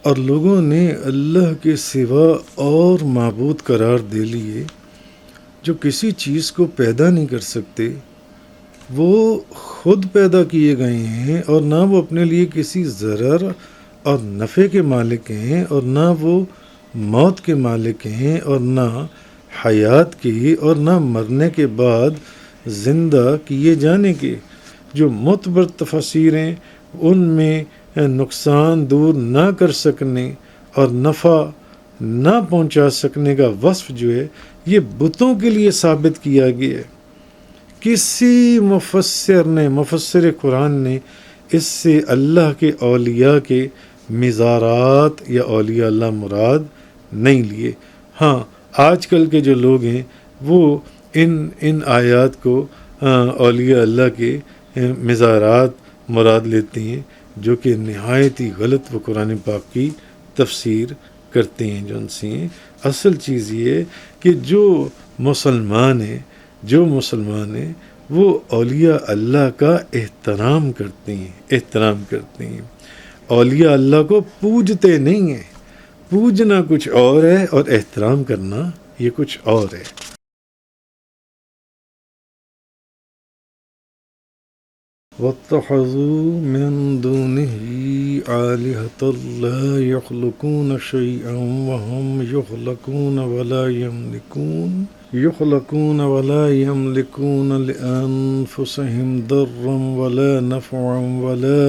اور لوگوں نے اللہ کے سوا اور معبود قرار دے لیے جو کسی چیز کو پیدا نہیں کر سکتے، وہ خود پیدا کیے گئے ہیں اور نہ وہ اپنے لیے کسی ضرر اور نفع کے مالک ہیں، اور نہ وہ موت کے مالک ہیں، اور نہ حیات کی، اور نہ مرنے کے بعد زندہ کیے جانے کے۔ جو معتبر تفاسیر ہیں ان میں نقصان دور نہ کر سکنے اور نفع نہ پہنچا سکنے کا وصف جو ہے یہ بتوں کے لیے ثابت کیا گیا ہے۔ کسی مفسر قرآن نے اس سے اللہ کے اولیاء کے مزارات یا اولیاء اللہ مراد نہیں لیے۔ ہاں، آج کل کے جو لوگ ہیں وہ ان آیات کو اولیاء اللہ کے مزارات مراد لیتے ہیں، جو کہ نہایت ہی غلط و قرآن پاک کی تفسیر کرتے ہیں۔ جو ان سے اصل چیز یہ ہے کہ جو مسلمان ہیں وہ اولیاء اللہ کا احترام کرتے ہیں، اولیاء اللہ کو پوجتے نہیں ہیں۔ پوجنا کچھ اور ہے اور احترام کرنا یہ کچھ اور ہے۔ وَاتَّخَذُوا مِن دُونِهِ آلِهَةً لَا يَخْلُقُونَ شَيْئًا وَهُمْ يُخْلَقُونَ وَلَا يَمْلِكُونَ لِأَنفُسِهِمْ ضَرًّا وَلَا نَفْعًا وَلَا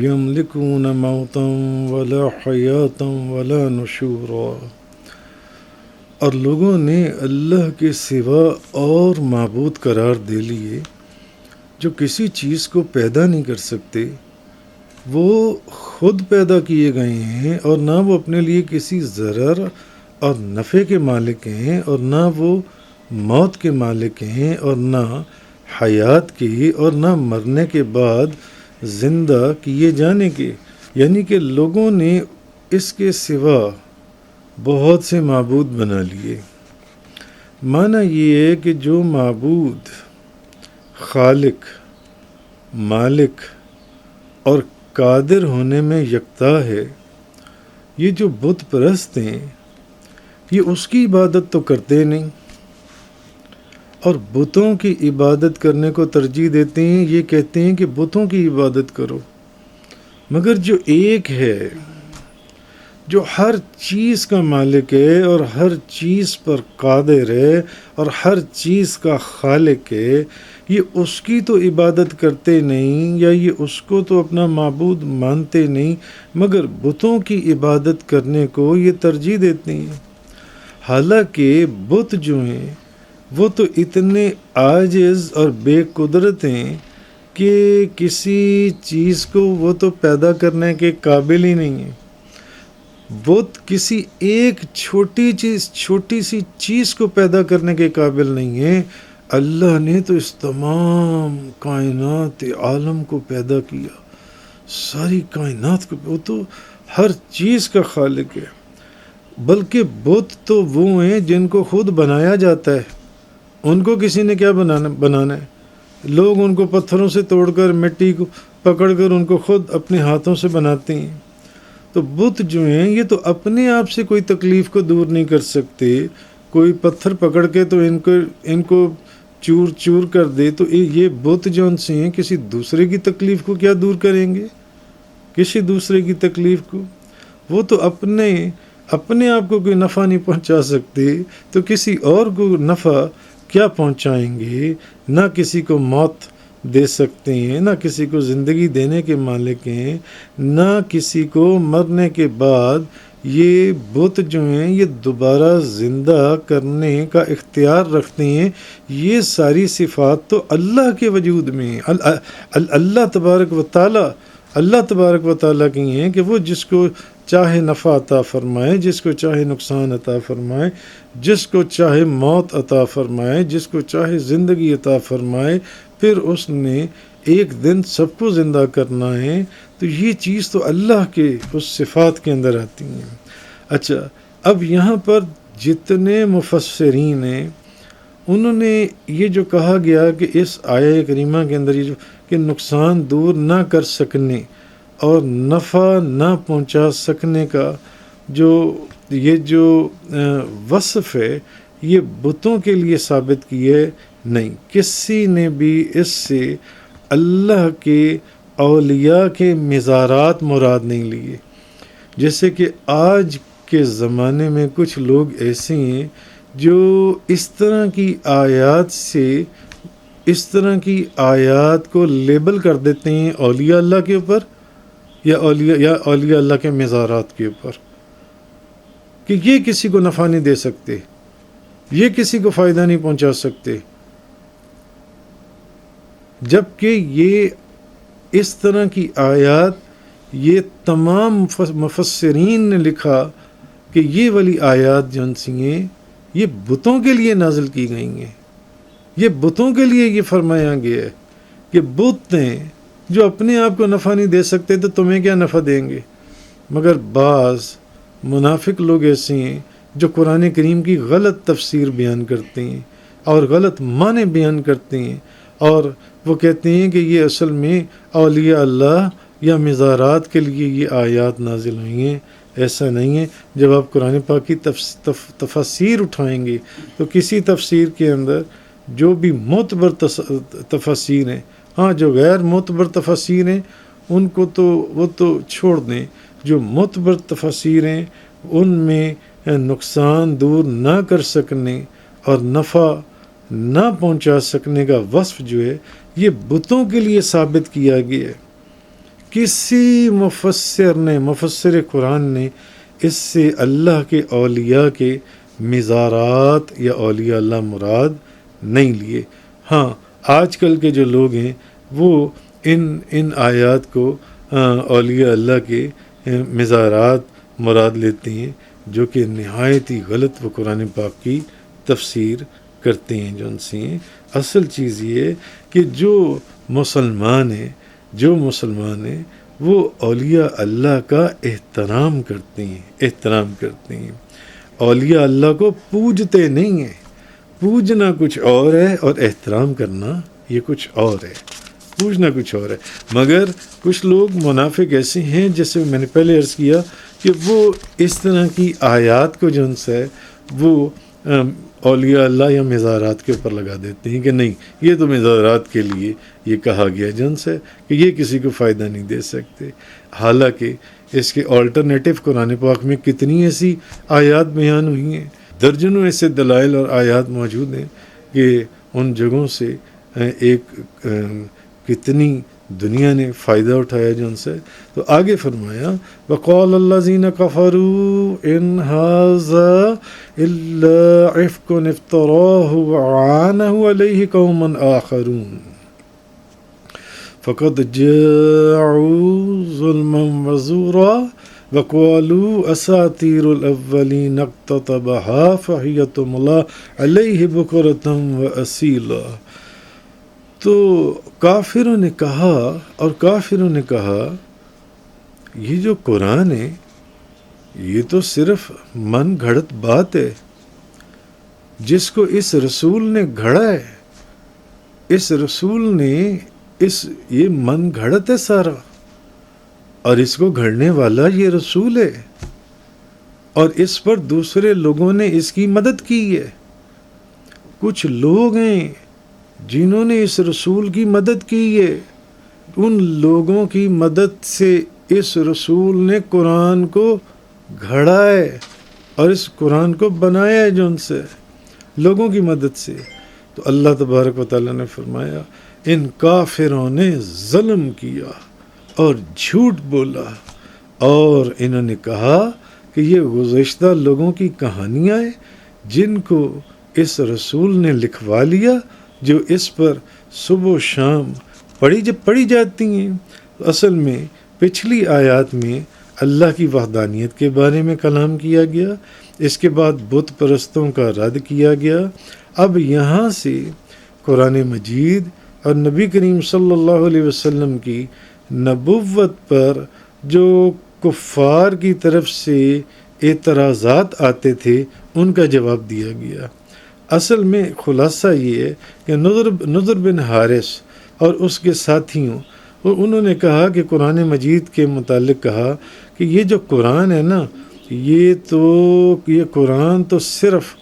يَمْلِكُونَ مَوْتًا وَلَا حَيَاةً وَلَا نُشُورًا۔ اور لوگوں نے اللہ کے سوا اور معبود قرار دے لیے جو کسی چیز کو پیدا نہیں کر سکتے، وہ خود پیدا کیے گئے ہیں اور نہ وہ اپنے لیے کسی ضرر اور نفع کے مالک ہیں، اور نہ وہ موت کے مالک ہیں، اور نہ حیات کی، اور نہ مرنے کے بعد زندہ کیے جانے کے۔ یعنی کہ لوگوں نے اس کے سوا بہت سے معبود بنا لیے۔ معنی یہ ہے کہ جو معبود خالق، مالک اور قادر ہونے میں یکتا ہے، یہ جو بت پرست ہیں یہ اس کی عبادت تو کرتے نہیں، اور بتوں کی عبادت کرنے کو ترجیح دیتے ہیں۔ یہ کہتے ہیں کہ بتوں کی عبادت کرو، مگر جو ایک ہے، جو ہر چیز کا مالک ہے اور ہر چیز پر قادر ہے اور ہر چیز کا خالق ہے، یہ اس کی تو عبادت کرتے نہیں، یا یہ اس کو تو اپنا معبود مانتے نہیں، مگر بتوں کی عبادت کرنے کو یہ ترجیح دیتے ہیں۔ حالانکہ بت جو ہیں وہ تو اتنے عاجز اور بے قدرت ہیں کہ کسی چیز کو وہ تو پیدا کرنے کے قابل ہی نہیں ہیں۔ بت کسی ایک چھوٹی سی چیز کو پیدا کرنے کے قابل نہیں ہے۔ اللہ نے تو اس تمام کائنات عالم کو پیدا کیا، ساری کائنات کو، وہ تو ہر چیز کا خالق ہے۔ بلکہ بت تو وہ ہیں جن کو خود بنایا جاتا ہے، ان کو کسی نے کیا بنانا ہے؟ لوگ ان کو پتھروں سے توڑ کر، مٹی کو پکڑ کر ان کو خود اپنے ہاتھوں سے بناتے ہیں۔ تو بت جو ہیں یہ تو اپنے آپ سے کوئی تکلیف کو دور نہیں کر سکتے۔ کوئی پتھر پکڑ کے تو ان کو چور چور کر دے تو یہ بت جو ان سے ہیں کسی دوسرے کی تکلیف کو کیا دور کریں گے؟ کسی دوسرے کی تکلیف کو وہ تو اپنے آپ کو کوئی نفع نہیں پہنچا سکتے، تو کسی اور کو نفع کیا پہنچائیں گے؟ نہ کسی کو موت دے سکتے ہیں، نہ کسی کو زندگی دینے کے مالک ہیں، نہ کسی کو مرنے کے بعد یہ بت جو ہیں یہ دوبارہ زندہ کرنے کا اختیار رکھتے ہیں۔ یہ ساری صفات تو اللہ کے وجود میں ہیں۔ اللہ تبارک و تعالیٰ کی ہیں کہ وہ جس کو چاہے نفع عطا فرمائے، جس کو چاہے نقصان عطا فرمائے، جس کو چاہے موت عطا فرمائے، جس کو چاہے زندگی عطا فرمائے، پھر اس نے ایک دن سب کو زندہ کرنا ہے۔ تو یہ چیز تو اللہ کے اس صفات کے اندر آتی ہیں۔ اچھا، اب یہاں پر جتنے مفسرین ہیں انہوں نے یہ جو کہا گیا کہ اس آیہ کریمہ کے اندر یہ جو کہ نقصان دور نہ کر سکنے اور نفع نہ پہنچا سکنے کا جو وصف ہے یہ بتوں کے لیے ثابت کیے نہیں. کسی نے بھی اس سے اللہ کے اولیاء کے مزارات مراد نہیں لیے. جیسے کہ آج کے زمانے میں کچھ لوگ ایسے ہیں جو اس طرح کی آیات کو لیبل کر دیتے ہیں اولیاء اللہ کے اوپر یا اولیاء اللہ کے مزارات کے اوپر کہ یہ کسی کو نفع نہیں دے سکتے، یہ کسی کو فائدہ نہیں پہنچا سکتے، جبکہ یہ اس طرح کی آیات یہ تمام مفسرین نے لکھا کہ یہ والی آیات جو ہیں یہ بتوں کے لیے نازل کی گئی ہیں. یہ بتوں کے لیے یہ فرمایا گیا ہے کہ بت ہیں جو اپنے آپ کو نفع نہیں دے سکتے تو تمہیں کیا نفع دیں گے. مگر بعض منافق لوگ ایسے ہیں جو قرآن کریم کی غلط تفسیر بیان کرتے ہیں اور غلط معنی بیان کرتے ہیں، اور وہ کہتے ہیں کہ یہ اصل میں اولیاء اللہ یا مزارات کے لیے یہ آیات نازل ہوئی ہیں. ایسا نہیں ہے. جب آپ قرآن پاک کی تفاسیر اٹھائیں گے تو کسی تفسیر کے اندر جو بھی معتبر تفاسیر ہیں، ہاں جو غیر معتبر تفاسیر ہیں ان کو تو وہ تو چھوڑ دیں، جو معتبر تفاسیر ہیں ان میں نقصان دور نہ کر سکنے اور نفع نہ پہنچا سکنے کا وصف جو ہے یہ بتوں کے لیے ثابت کیا گیا ہے. کسی مفسر قرآن نے اس سے اللہ کے اولیاء کے مزارات یا اولیاء اللہ مراد نہیں لیے. ہاں آج کل کے جو لوگ ہیں وہ ان آیات کو اولیاء اللہ کے مزارات مراد لیتے ہیں، جو کہ نہایت ہی غلط و قرآن پاک کی تفسیر کرتے ہیں. جو ان سے اصل چیز یہ ہے کہ جو مسلمان ہیں وہ اولیاء اللہ کا احترام کرتے ہیں. اولیاء اللہ کو پوجتے نہیں ہیں. پوجنا کچھ اور ہے اور احترام کرنا یہ کچھ اور ہے. پوجنا کچھ اور ہے. مگر کچھ لوگ منافق ایسے ہیں جیسے میں نے پہلے عرض کیا کہ وہ اس طرح کی آیات کو جو ان سے وہ اولیاء اللہ یا مزارات کے اوپر لگا دیتے ہیں کہ نہیں یہ تو مزارات کے لیے یہ کہا گیا جن سے کہ یہ کسی کو فائدہ نہیں دے سکتے. حالانکہ اس کے آلٹرنیٹو قرآن پاک میں کتنی ایسی آیات بیان ہوئی ہیں، درجنوں ایسے دلائل اور آیات موجود ہیں کہ ان جگہوں سے کتنی دنیا نے فائدہ اٹھایا جو ان سے. تو آگے فرمایا وقال الذین کفروا ان ھذا الا افک افتراہ وعانہ علیہ قوم آخرون فقد جاءوا ظلما وزورا وقالوا اساطیر الاولین اقتطبها فہی تملی علیہ بکرۃ واصیلا. تو کافروں نے کہا یہ جو قرآن ہے یہ تو صرف من گھڑت بات ہے جس کو اس رسول نے گھڑا ہے. اس رسول نے یہ من گھڑت ہے سارا، اور اس کو گھڑنے والا یہ رسول ہے، اور اس پر دوسرے لوگوں نے اس کی مدد کی ہے. کچھ لوگ ہیں جنہوں نے اس رسول کی مدد کی ہے، ان لوگوں کی مدد سے اس رسول نے قرآن کو گھڑا ہے اور اس قرآن کو بنایا ہے جو ان سے لوگوں کی مدد سے. تو اللہ تبارک و تعالیٰ نے فرمایا ان کافروں نے ظلم کیا اور جھوٹ بولا، اور انہوں نے کہا کہ یہ گزشتہ لوگوں کی کہانیاں ہیں جن کو اس رسول نے لکھوا لیا، جو اس پر صبح و شام پڑھی جاتی ہیں. اصل میں پچھلی آیات میں اللہ کی وحدانیت کے بارے میں کلام کیا گیا، اس کے بعد بت پرستوں کا رد کیا گیا. اب یہاں سے قرآن مجید اور نبی کریم صلی اللہ علیہ وسلم کی نبوت پر جو کفار کی طرف سے اعتراضات آتے تھے ان کا جواب دیا گیا. اصل میں خلاصہ یہ ہے کہ نضر بن حارث اور اس کے ساتھیوں اور انہوں نے کہا کہ قرآن مجید کے متعلق کہا کہ یہ جو قرآن ہے نا، یہ قرآن تو صرف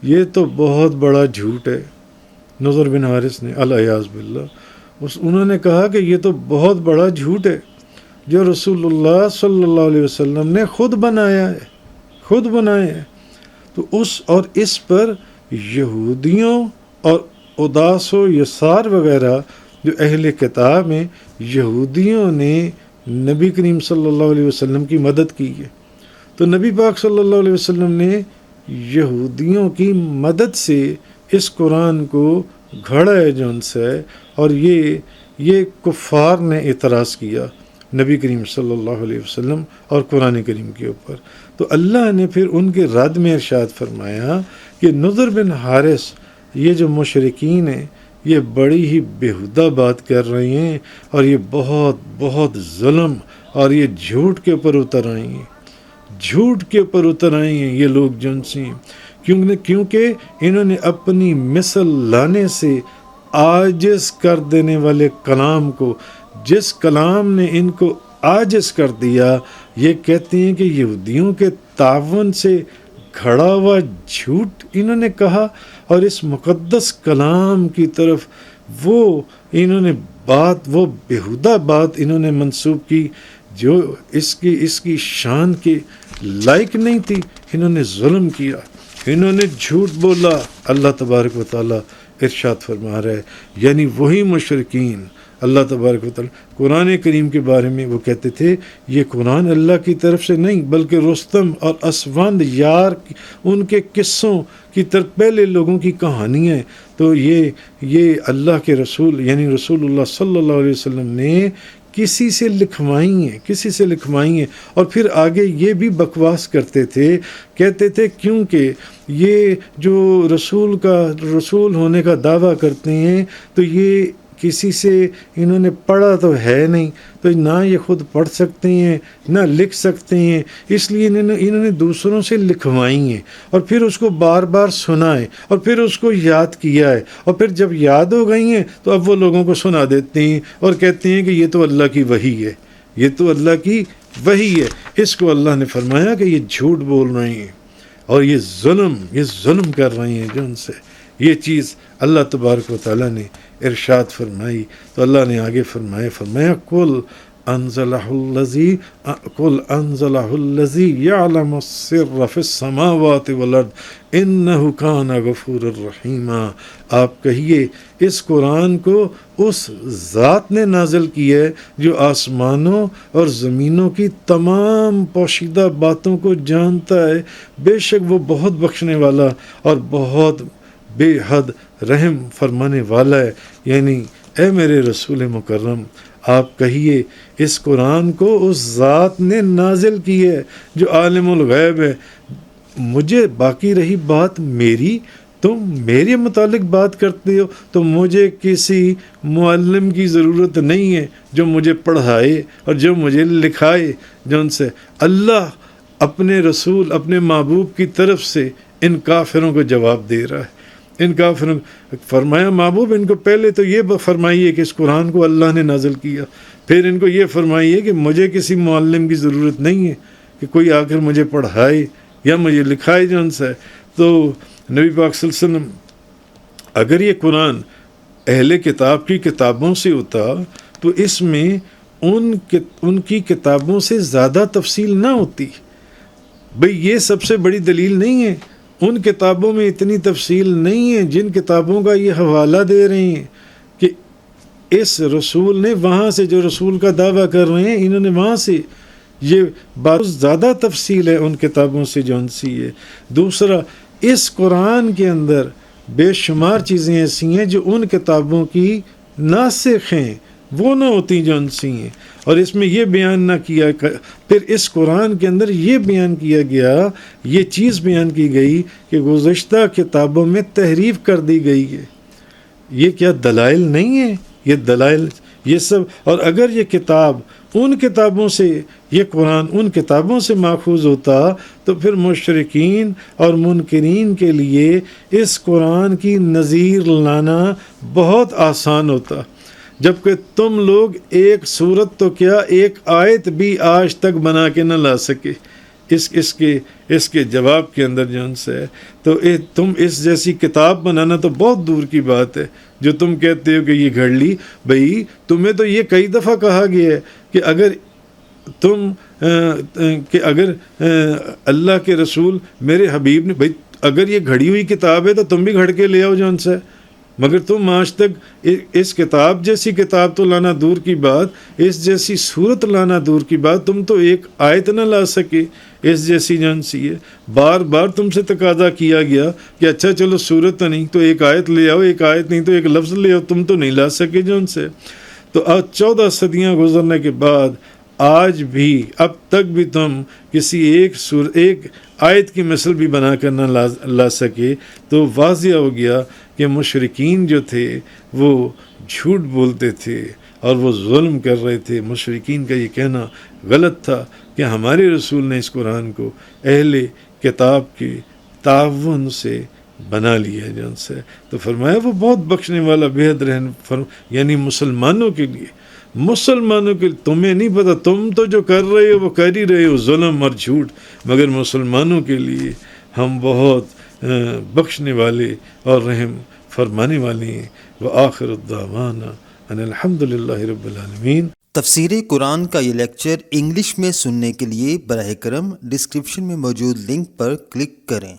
یہ تو بہت بڑا جھوٹ ہے۔ نضر بن حارث نے الیاذ باللہ انہوں نے کہا کہ یہ تو بہت بڑا جھوٹ ہے جو رسول اللہ صلی اللہ علیہ وسلم نے خود بنایا ہے۔ تو اس پر یہودیوں اور اداس و یسار وغیرہ جو اہل کتاب ہیں، یہودیوں نے نبی کریم صلی اللہ علیہ وسلم کی مدد کی ہے۔ تو نبی پاک صلی اللہ علیہ وسلم نے یہودیوں کی مدد سے اس قرآن کو گھڑا ہے جو ان سے، اور یہ کفار نے اعتراض کیا نبی کریم صلی اللہ علیہ وسلم اور قرآن کریم کے اوپر۔ تو اللہ نے پھر ان کے رد میں ارشاد فرمایا کہ نضر بن حارث یہ جو مشرکین ہیں یہ بڑی ہی بیہودہ بات کر رہے ہیں، اور یہ بہت بہت ظلم اور یہ جھوٹ کے اوپر اتر آئے ہیں یہ لوگ جن سے، کیونکہ انہوں نے اپنی مثل لانے سے عاجز کر دینے والے کلام کو، جس کلام نے ان کو عاجز کر دیا، یہ کہتے ہیں کہ یہودیوں کے تعاون سے کھڑا ہوا جھوٹ انہوں نے کہا، اور اس مقدس کلام کی طرف انہوں نے وہ بیہودہ بات انہوں نے منسوب کی جو اس کی شان کے لائق نہیں تھی۔ انہوں نے ظلم کیا، انہوں نے جھوٹ بولا۔ اللہ تبارک و تعالیٰ ارشاد فرما رہا ہے، یعنی وہی مشرکین اللہ تبارک و تعالیٰ قرآن کریم کے بارے میں وہ کہتے تھے یہ قرآن اللہ کی طرف سے نہیں بلکہ رستم اور اسوند یار ان کے قصوں کی طرف پہلے لوگوں کی کہانیاں، تو یہ اللہ کے رسول یعنی رسول اللہ صلی اللہ علیہ وسلم نے کسی سے لکھوائی ہیں۔ اور پھر آگے یہ بھی بکواس کرتے تھے، کہتے تھے کیونکہ یہ جو رسول ہونے کا دعویٰ کرتے ہیں تو یہ کسی سے انہوں نے پڑھا تو ہے نہیں، تو نہ یہ خود پڑھ سکتے ہیں نہ لکھ سکتے ہیں، اس لیے انہوں نے دوسروں سے لکھوائی ہیں اور پھر اس کو بار بار سنا ہے اور پھر اس کو یاد کیا ہے، اور پھر جب یاد ہو گئی ہیں تو اب وہ لوگوں کو سنا دیتے ہیں اور کہتے ہیں کہ یہ تو اللہ کی وحی ہے، اس کو اللہ نے فرمایا کہ یہ جھوٹ بول رہے ہیں اور یہ ظلم کر رہے ہیں جو ان سے یہ چیز اللہ تبارک و تعالیٰ نے ارشاد فرمائی۔ تو اللہ نے آگے فرمایا قل انزلہ الذی یعلم السر فی السماوات والارض انہ کان غفورا رحیما، آپ کہیے اس قرآن کو اس ذات نے نازل کیا ہے جو آسمانوں اور زمینوں کی تمام پوشیدہ باتوں کو جانتا ہے، بے شک وہ بہت بخشنے والا اور بہت بے حد رحم فرمانے والا ہے۔ یعنی اے میرے رسول مکرم آپ کہیے اس قرآن کو اس ذات نے نازل کی ہے جو عالم الغیب ہے، مجھے باقی رہی بات میری، تم میرے متعلق بات کرتے ہو تو مجھے کسی معلم کی ضرورت نہیں ہے جو مجھے پڑھائے اور جو مجھے لکھائے، جو ان سے اللہ اپنے رسول اپنے محبوب کی طرف سے ان کافروں کو جواب دے رہا ہے۔ ان کافروں فرمایا محبوب ان کو پہلے تو یہ فرمائیے کہ اس قرآن کو اللہ نے نازل کیا، پھر ان کو یہ فرمائیے کہ مجھے کسی معلم کی ضرورت نہیں ہے کہ کوئی آ کر مجھے پڑھائے یا مجھے لکھائے جو ان سے۔ تو نبی پاک صلی اللہ علیہ وسلم اگر یہ قرآن اہل کتاب کی کتابوں سے ہوتا تو اس میں ان کی کتابوں سے زیادہ تفصیل نہ ہوتی۔ بھئی یہ سب سے بڑی دلیل نہیں ہے، ان کتابوں میں اتنی تفصیل نہیں ہے جن کتابوں کا یہ حوالہ دے رہے ہیں کہ اس رسول نے وہاں سے جو رسول کا دعویٰ کر رہے ہیں انہوں نے وہاں سے یہ بہت زیادہ تفصیل ہے ان کتابوں سے جو ان سی ہے۔ دوسرا اس قرآن کے اندر بے شمار چیزیں ایسی ہیں جو ان کتابوں کی ناسخ ہیں، وہ نہ ہوتی جو ان سی ہیں، اور اس میں یہ بیان نہ کیا، پھر اس قرآن کے اندر یہ بیان کیا گیا، یہ چیز بیان کی گئی کہ گزشتہ کتابوں میں تحریف کر دی گئی ہے۔ یہ کیا دلائل نہیں ہے؟ یہ دلائل یہ سب، اور اگر یہ کتاب ان کتابوں سے، یہ قرآن ان کتابوں سے ماخوذ ہوتا تو پھر مشرکین اور منکرین کے لیے اس قرآن کی نظیر لانا بہت آسان ہوتا، جبکہ تم لوگ ایک صورت تو کیا ایک آیت بھی آج تک بنا کے نہ لا سکے اس کے جواب کے اندر جو ان سے ہے. تو تم اس جیسی کتاب بنانا تو بہت دور کی بات ہے. جو تم کہتے ہو کہ یہ گھڑ لی، بھئی تمہیں تو یہ کئی دفعہ کہا گیا ہے کہ اگر اللہ کے رسول میرے حبیب نے، بھئی اگر یہ گھڑی ہوئی کتاب ہے تو تم بھی گھڑ کے لے آؤ جو ان سے. مگر تم آج تک اس کتاب جیسی کتاب تو لانا دور کی بات، اس جیسی صورت لانا دور کی بات، تم تو ایک آیت نہ لا سکے اس جیسی جان سی ہے. بار بار تم سے تقاضا کیا گیا کہ اچھا چلو صورت تو نہیں تو ایک آیت لے آؤ، ایک آیت نہیں تو ایک لفظ لے آؤ، تم تو نہیں لا سکے جان سے. تو آج 14 صدیاں گزرنے کے بعد آج بھی اب تک بھی تم کسی ایک آیت کی مثل بھی بنا کر نہ لا سکے. تو واضح ہو گیا کہ مشرکین جو تھے وہ جھوٹ بولتے تھے اور وہ ظلم کر رہے تھے. مشرکین کا یہ کہنا غلط تھا کہ ہمارے رسول نے اس قرآن کو اہل کتاب کے تعاون سے بنا لیا جن سے. تو فرمایا وہ بہت بخشنے والا بےحد رحم، یعنی مسلمانوں کے لیے تمہیں نہیں پتہ، تم تو جو کر رہے ہو وہ کر ہی رہے ہو، ظلم اور جھوٹ، مگر مسلمانوں کے لیے ہم بہت بخشنے والے اور رحم فرمانے والے ہیں. وآخر الدعوانا ان الحمد للہ رب العالمین. تفسیر قرآن کا یہ لیکچر انگلش میں سننے کے لیے براہ کرم ڈسکرپشن میں موجود لنک پر کلک کریں.